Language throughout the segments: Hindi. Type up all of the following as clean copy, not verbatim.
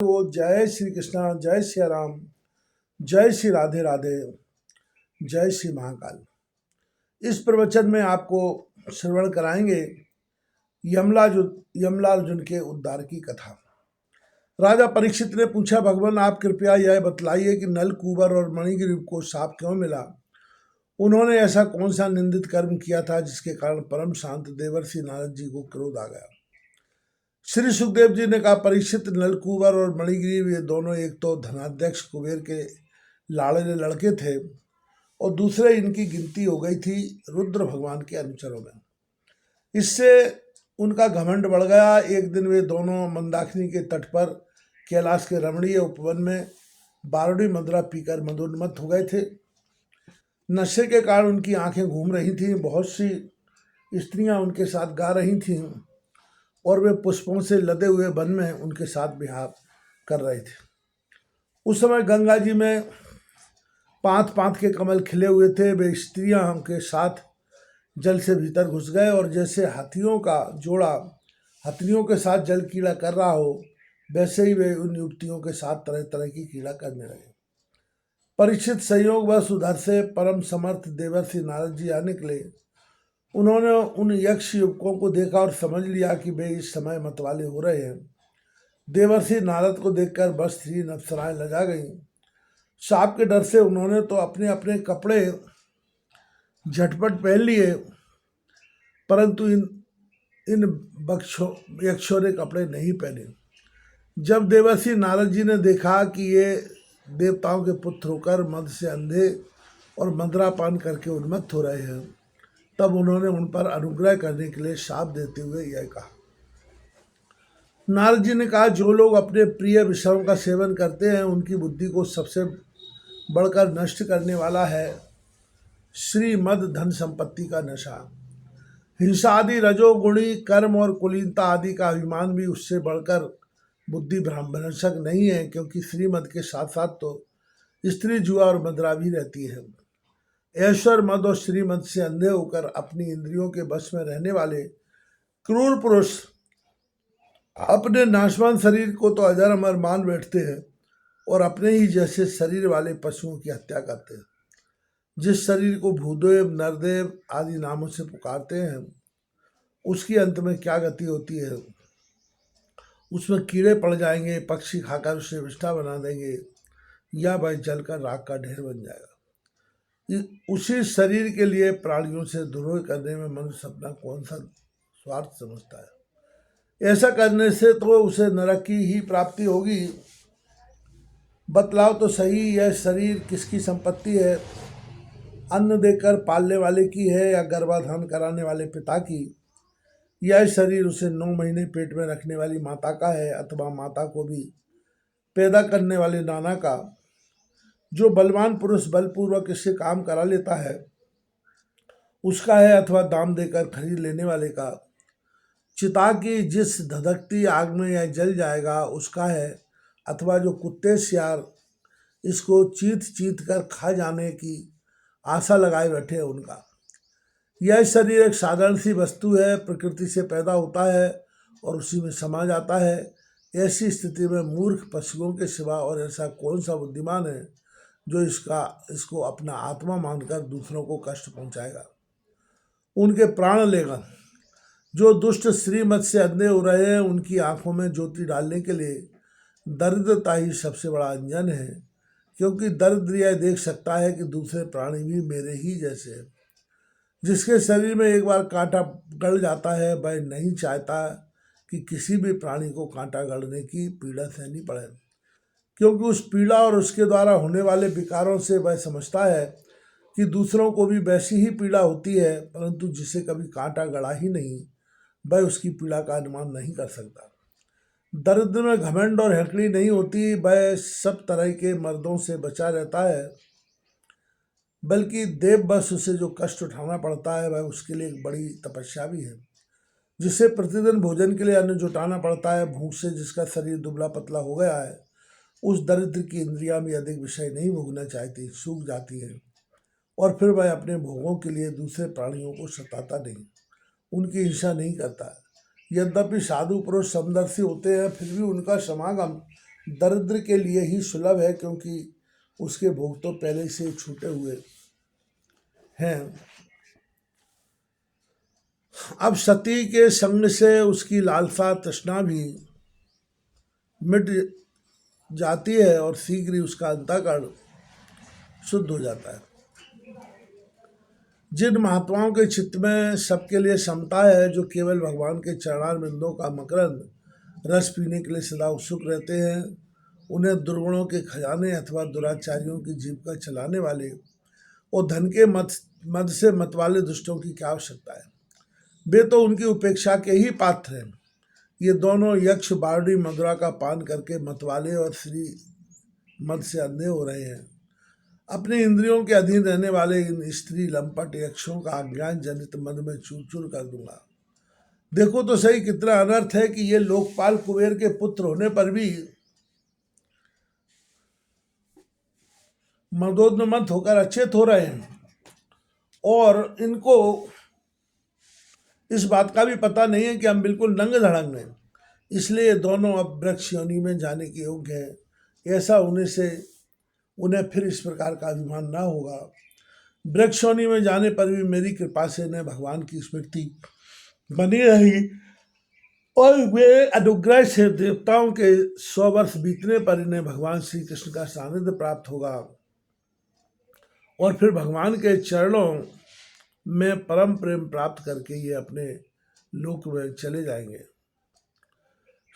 तो जय श्री कृष्णा, जय श्री राम, जय श्री राधे राधे, जय श्री महाकाल। इस प्रवचन में आपको श्रवण कराएंगे यमलार्जुन के उद्धार की कथा। राजा परीक्षित ने पूछा, भगवान आप कृपया यह बतलाइए कि नल, कुबर और मणिग्रीव को शाप क्यों मिला? उन्होंने ऐसा कौन सा निंदित कर्म किया था जिसके कारण परम शांत देवर्षि नारद जी को क्रोध आ गया? श्री सुखदेव जी ने कहा, परीक्षित, नलकुबर और मणिग्रीव ये दोनों एक तो धनाध्यक्ष कुबेर के लाड़ले लड़के थे और दूसरे इनकी गिनती हो गई थी रुद्र भगवान के अनुचरों में। इससे उनका घमंड बढ़ गया। एक दिन वे दोनों मंदाकिनी के तट पर कैलाश के रमणीय उपवन में बारूदी मदिरा पीकर मदोन्मत्त हो गए थे। नशे के कारण उनकी आंखें घूम रही थीं। बहुत सी स्त्रियां उनके साथ गा रही थीं और वे पुष्पों से लदे हुए वन में उनके साथ विहार कर रहे थे। उस समय गंगा जी में पांत पांत के कमल खिले हुए थे। वे स्त्रियां उनके साथ जल से भीतर घुस गए और जैसे हाथियों का जोड़ा हथनियों के साथ जल कीड़ा कर रहा हो, वैसे ही वे उन युवतियों के साथ तरह तरह की कीड़ा करने लगे। परीक्षित संयोगवश उधर से परम समर्थ देवर्षि नारद जी आ निकले। उन्होंने उन यक्ष युवकों को देखा और समझ लिया कि वे इस समय मतवाले हो रहे हैं। देवर्षि नारद को देखकर बस स्त्री अप्सराएं लजा गईं। सांप के डर से उन्होंने तो अपने अपने कपड़े झटपट पहन लिए, परंतु इन यक्षों ने कपड़े नहीं पहने। जब देवर्षि नारद जी ने देखा कि ये देवताओं के पुत्र होकर मद से अंधे और मदिरा पान करके उन्मत्त हो रहे हैं, तब उन्होंने उन पर अनुग्रह करने के लिए शाप देते हुए यह कहा। नारद जी ने कहा, जो लोग अपने प्रिय विषयों का सेवन करते हैं उनकी बुद्धि को सबसे बढ़कर नष्ट करने वाला है श्रीमद धन संपत्ति का नशा। हिंसा आदि रजोगुणी कर्म और कुलीनता आदि का अभिमान भी उससे बढ़कर बुद्धि भ्रंशक नहीं है, क्योंकि श्रीमद के साथ साथ तो स्त्री, जुआ और मदिरा भी रहती है। ऐश्वर, मद और श्रीमद से अंधे होकर अपनी इंद्रियों के वश में रहने वाले क्रूर पुरुष अपने नाशवान शरीर को तो अजर अमर मान बैठते हैं और अपने ही जैसे शरीर वाले पशुओं की हत्या करते हैं। जिस शरीर को भूदेव, नरदेव आदि नामों से पुकारते हैं, उसकी अंत में क्या गति होती है? उसमें कीड़े पड़ जाएंगे, पक्षी खाकर उसे विष्ठा बना देंगे, या वह जलकर राख का ढेर बन जाएगा। उसी शरीर के लिए प्राणियों से द्रोह करने में मनुष्य अपना कौन सा स्वार्थ समझता है? ऐसा करने से तो उसे नरक की ही प्राप्ति होगी। बतलाओ तो सही, यह शरीर किसकी संपत्ति है? अन्न देकर पालने वाले की है या गर्भाधान कराने वाले पिता की? यह शरीर उसे 9 महीने पेट में रखने वाली माता का है, अथवा माता को भी पैदा करने वाले नाना का? जो बलवान पुरुष बलपूर्वक इससे काम करा लेता है उसका है, अथवा दाम देकर खरीद लेने वाले का? चिता की जिस धधकती आग में यह जल जाएगा उसका है, अथवा जो कुत्ते सियार इसको चीत चीत कर खा जाने की आशा लगाए बैठे हैं उनका? यह शरीर एक साधारण सी वस्तु है, प्रकृति से पैदा होता है और उसी में समा जाता है। ऐसी स्थिति में मूर्ख पशुओं के सिवा और ऐसा कौन सा बुद्धिमान है जो इसको अपना आत्मा मानकर दूसरों को कष्ट पहुंचाएगा, उनके प्राण लेगा? जो दुष्ट श्रीमत से अंधे हो रहे हैं, उनकी आंखों में ज्योति डालने के लिए दरिद्रता ही सबसे बड़ा अंजन है, क्योंकि दरिद्र यह देख सकता है कि दूसरे प्राणी भी मेरे ही जैसे हैं। जिसके शरीर में एक बार कांटा गड़ जाता है, वह नहीं चाहता कि किसी भी प्राणी को कांटा गड़ने की पीड़ा सहनी पड़े, क्योंकि उस पीड़ा और उसके द्वारा होने वाले विकारों से वह समझता है कि दूसरों को भी वैसी ही पीड़ा होती है, परंतु जिसे कभी कांटा गड़ा ही नहीं, वह उसकी पीड़ा का अनुमान नहीं कर सकता। दरिद्र में घमंड और हकड़ी नहीं होती, वह सब तरह के मर्दों से बचा रहता है, बल्कि देव बस उसे जो कष्ट उठाना पड़ता है वह उसके लिए एक बड़ी तपस्या भी है। जिसे प्रतिदिन भोजन के लिए अन्न जुटाना पड़ता है, भूख से जिसका शरीर दुबला पतला हो गया है, उस दरिद्र की इंद्रियां भी अधिक विषय नहीं भोगना चाहती, सूख जाती है, और फिर वह अपने भोगों के लिए दूसरे प्राणियों को सताता नहीं, उनकी हिंसा नहीं करता। यद्यपि साधु पुरुष समदर्शी होते हैं, फिर भी उनका समागम दरिद्र के लिए ही सुलभ है, क्योंकि उसके भोग तो पहले से छूटे हुए हैं। अब सती के संग से उसकी लालसा तृष्णा भी मिट जाती है और शीघ्र ही उसका अंतःकरण शुद्ध हो जाता है। जिन महात्माओं के चित्त में सबके लिए समता है, जो केवल भगवान के चरणारविंदों का मकरंद रस पीने के लिए सदा उत्सुक रहते हैं, उन्हें दुर्गुणों के खजाने अथवा दुराचारियों की जीविका चलाने वाले और धन के मद से मतवाले दुष्टों की क्या आवश्यकता है। वे तो उनकी उपेक्षा के ही पात्र हैं। ये दोनों यक्ष बारडी मधुरा का पान करके मतवाले और श्री मद से अंधे हो रहे हैं। अपनी इंद्रियों के अधीन रहने वाले इन स्त्री लंपट यक्षों का अज्ञान जनित मद में चूर चूर कर दूंगा। देखो तो सही कितना अनर्थ है कि ये लोकपाल कुबेर के पुत्र होने पर भी मदोन्मत्त होकर अचेत हो रहे हैं, और इनको इस बात का भी पता नहीं है कि हम बिल्कुल नंग धड़ंग हैं। इसलिए दोनों अब वृक्ष योनि में जाने के योग्य हैं। ऐसा होने से उन्हें फिर इस प्रकार का अभिमान ना होगा। वृक्ष योनि में जाने पर भी मेरी कृपा से इन्हें भगवान की स्मृति बनी रहेगी, और वे अनुग्रह से देवताओं के 100 वर्ष बीतने पर इन्हें भगवान श्री कृष्ण का सानिध्य प्राप्त होगा, और फिर भगवान के चरणों में परम प्रेम प्राप्त करके ये अपने लोक में चले जाएंगे।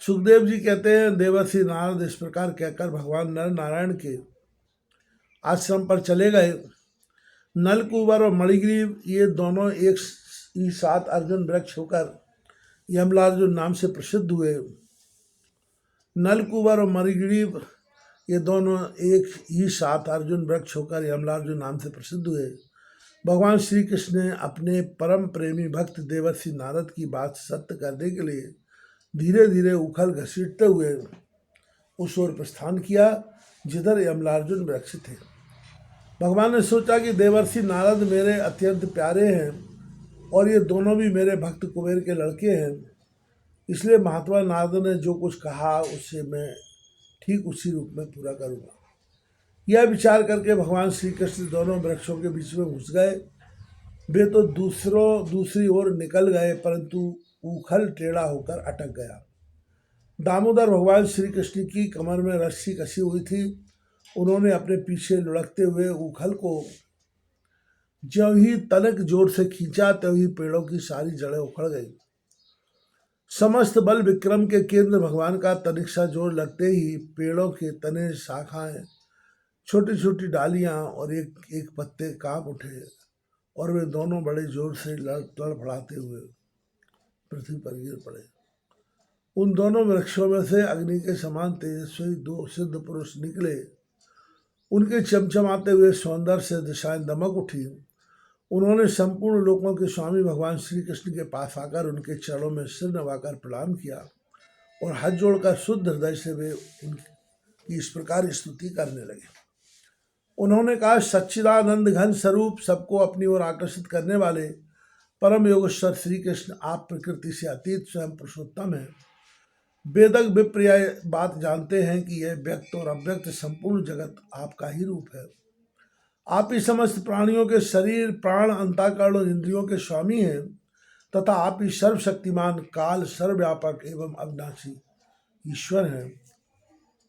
सुखदेव जी कहते हैं, देवर्षि नारद इस प्रकार कहकर भगवान नर नारायण के आश्रम पर चले गए। नलकुबर और मणिग्रीव ये दोनों एक ही साथ अर्जुन वृक्ष होकर यमलार्जुन नाम से प्रसिद्ध हुए। नलकुबर और मणिग्रीव ये दोनों एक ही साथ अर्जुन वृक्ष होकर यमलार्जुन नाम से प्रसिद्ध हुए। भगवान श्री कृष्ण ने अपने परम प्रेमी भक्त देवर्षि नारद की बात सत्य करने के लिए धीरे धीरे उखल घसीटते हुए उस ओर प्रस्थान किया जिधर यमलार्जुन वृक्ष थे। भगवान ने सोचा कि देवर्षि नारद मेरे अत्यंत प्यारे हैं और ये दोनों भी मेरे भक्त कुबेर के लड़के हैं, इसलिए महात्मा नारद ने जो कुछ कहा उससे मैं ठीक उसी रूप में पूरा करूँगा। यह विचार करके भगवान श्री कृष्ण दोनों वृक्षों के बीच में घुस गए। वे तो दूसरी ओर निकल गए, परंतु उखल टेढ़ा होकर अटक गया। दामोदर भगवान श्री कृष्ण की कमर में रस्सी कसी हुई थी। उन्होंने अपने पीछे लुढ़कते हुए उखल को ज्यों ही तनक जोर से खींचा, त्यों ही पेड़ों की सारी जड़ें उखड़ गई। समस्त बल विक्रम के केंद्र भगवान का तनिक सा जोर लगते ही पेड़ों के तने, शाखाएं, छोटी छोटी डालियां और एक एक पत्ते कांप उठे, और वे दोनों बड़े जोर से लड़फड़ाते हुए पृथ्वी पर गिर पड़े। उन दोनों वृक्षों में से अग्नि के समान तेजस्वी 2 सिद्ध पुरुष निकले। उनके चमचमाते हुए सौंदर्य से दिशाएं दमक उठी। उन्होंने संपूर्ण लोकों के स्वामी भगवान श्री कृष्ण के पास आकर उनके चरणों में सिर नवाकर प्रणाम किया, और हाथ जोड़कर शुद्ध हृदय से वे उनकी इस प्रकार स्तुति करने लगे। उन्होंने कहा, सच्चिदानंद घन स्वरूप, सबको अपनी ओर आकर्षित करने वाले परम योगेश्वर श्री कृष्ण, आप प्रकृति से अतीत स्वयं पुरुषोत्तम हैं। वेदक विप्र यह बात जानते हैं कि यह व्यक्त और अव्यक्त संपूर्ण जगत आपका ही रूप है। आप ही समस्त प्राणियों के शरीर, प्राण, अंतःकरण और इंद्रियों के स्वामी हैं, तथा आप ही सर्वशक्तिमान, काल, सर्वव्यापक एवं अविनाशी ईश्वर हैं।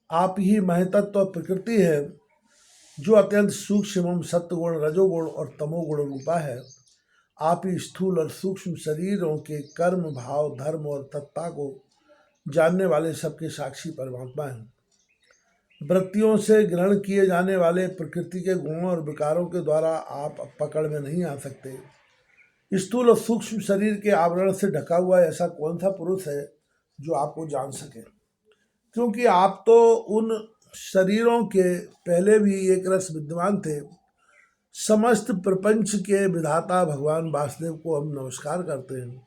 आप ही महतत्व और प्रकृति है, जो अत्यंत सूक्ष्म एवं सत्वगुण, रजोगुण और तमोगुण रूपा है। आप ही स्थूल और सूक्ष्म शरीरों के कर्म, भाव, धर्म और तत्ता को जानने वाले सबके साक्षी परमात्मा हैं। वृत्तियों से ग्रहण किए जाने वाले प्रकृति के गुणों और विकारों के द्वारा आप पकड़ में नहीं आ सकते। स्थूल और सूक्ष्म शरीर के आवरण से ढका हुआ ऐसा कौन सा पुरुष है जो आपको जान सके, क्योंकि आप तो उन शरीरों के पहले भी एक रस विद्वान थे। समस्त प्रपंच के विधाता भगवान वासुदेव को हम नमस्कार करते हैं,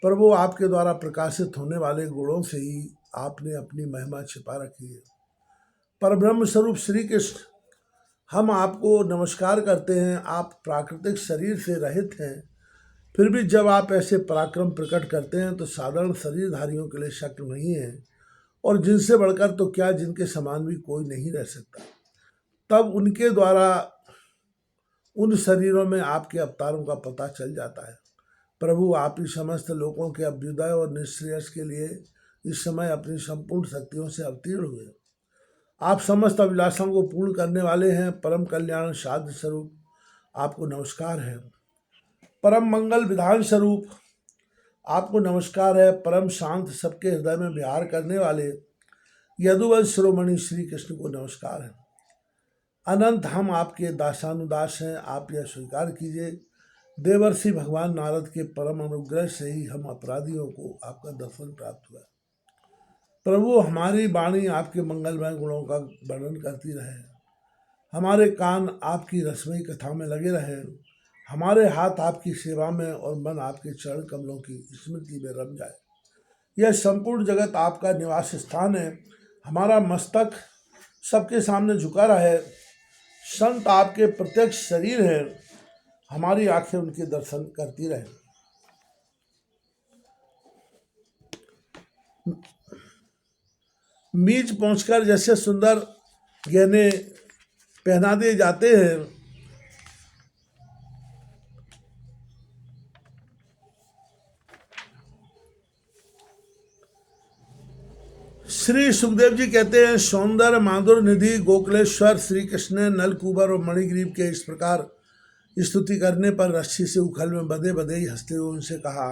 पर वो आपके द्वारा प्रकाशित होने वाले गुणों से ही आपने अपनी महिमा छिपा रखी है। परब्रह्म स्वरूप श्री कृष्ण, हम आपको नमस्कार करते हैं। आप प्राकृतिक शरीर से रहित हैं, फिर भी जब आप ऐसे पराक्रम प्रकट करते हैं तो साधारण शरीरधारियों के लिए शक्य नहीं है, और जिनसे बढ़कर तो क्या, जिनके समान भी कोई नहीं रह सकता। तब उनके द्वारा उन शरीरों में आपके अवतारों का पता चल जाता है। प्रभु, आप ही समस्त लोगों के अभ्युदय और निश्रेयस के लिए इस समय अपनी संपूर्ण शक्तियों से अवतीर्ण हुए। आप समस्त अभिलाषाओं को पूर्ण करने वाले हैं। परम कल्याण साध्य स्वरूप आपको नमस्कार है। परम मंगल विधान स्वरूप आपको नमस्कार है। परम शांत, सबके हृदय में विहार करने वाले यदुवंश शिरोमणि श्री कृष्ण को नमस्कार है। अनंत हम आपके दासानुदास हैं, आप यह स्वीकार कीजिए। देवर्षि भगवान नारद के परम अनुग्रह से ही हम अपराधियों को आपका दर्शन प्राप्त हुआ। प्रभु, हमारी वाणी आपके मंगलमय गुणों का वर्णन करती रहे, हमारे कान आपकी रसमयी कथा में लगे रहे, हमारे हाथ आपकी सेवा में और मन आपके चरण कमलों की स्मृति में रम जाए। यह संपूर्ण जगत आपका निवास स्थान है। हमारा मस्तक सबके सामने झुका रहे। संत आपके प्रत्यक्ष शरीर है, हमारी आंखें उनके दर्शन करती रहे। मीज पहुंचकर जैसे सुंदर गहने पहना दिए जाते हैं, श्री सुखदेव जी कहते हैं, सौंदर्य माधुर निधि गोकुलेश्वर श्री कृष्ण ने नलकूबर और मणिग्रीव के इस प्रकार स्तुति करने पर रस्सी से उखल में बंधे बंधे ही हंसते हुए उनसे कहा।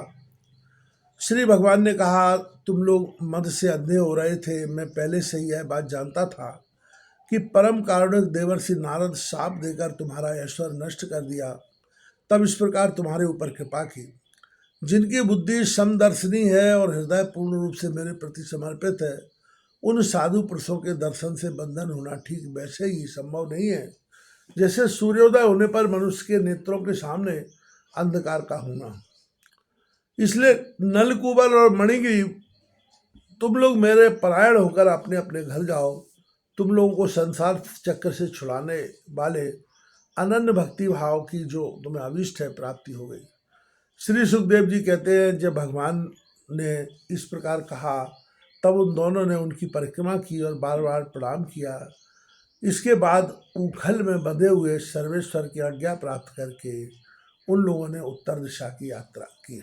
श्री भगवान ने कहा, तुम लोग मद से अंधे हो रहे थे। मैं पहले से ही यह बात जानता था कि परम कारुणिक देवर्षि नारद शाप देकर तुम्हारा ऐश्वर्य नष्ट कर दिया, तब इस प्रकार तुम्हारे ऊपर कृपा की। जिनकी बुद्धि समदर्शनी है और हृदय पूर्ण रूप से मेरे प्रति समर्पित है, उन साधु पुरुषों के दर्शन से बंधन होना ठीक वैसे ही संभव नहीं है जैसे सूर्योदय होने पर मनुष्य के नेत्रों के सामने अंधकार का होना। इसलिए नलकूबर और मणिग्रीव, तुम लोग मेरे परायण होकर अपने अपने घर जाओ। तुम लोगों को संसार चक्र से छुड़ाने वाले अनन्य भक्ति भाव की जो तुम्हें अभिष्ट है प्राप्ति हो गई। श्री सुखदेव जी कहते हैं, जब भगवान ने इस प्रकार कहा तब उन दोनों ने उनकी परिक्रमा की और बार बार प्रणाम किया। इसके बाद उखल में बंधे हुए सर्वेश्वर की आज्ञा प्राप्त करके उन लोगों ने उत्तर दिशा की यात्रा की।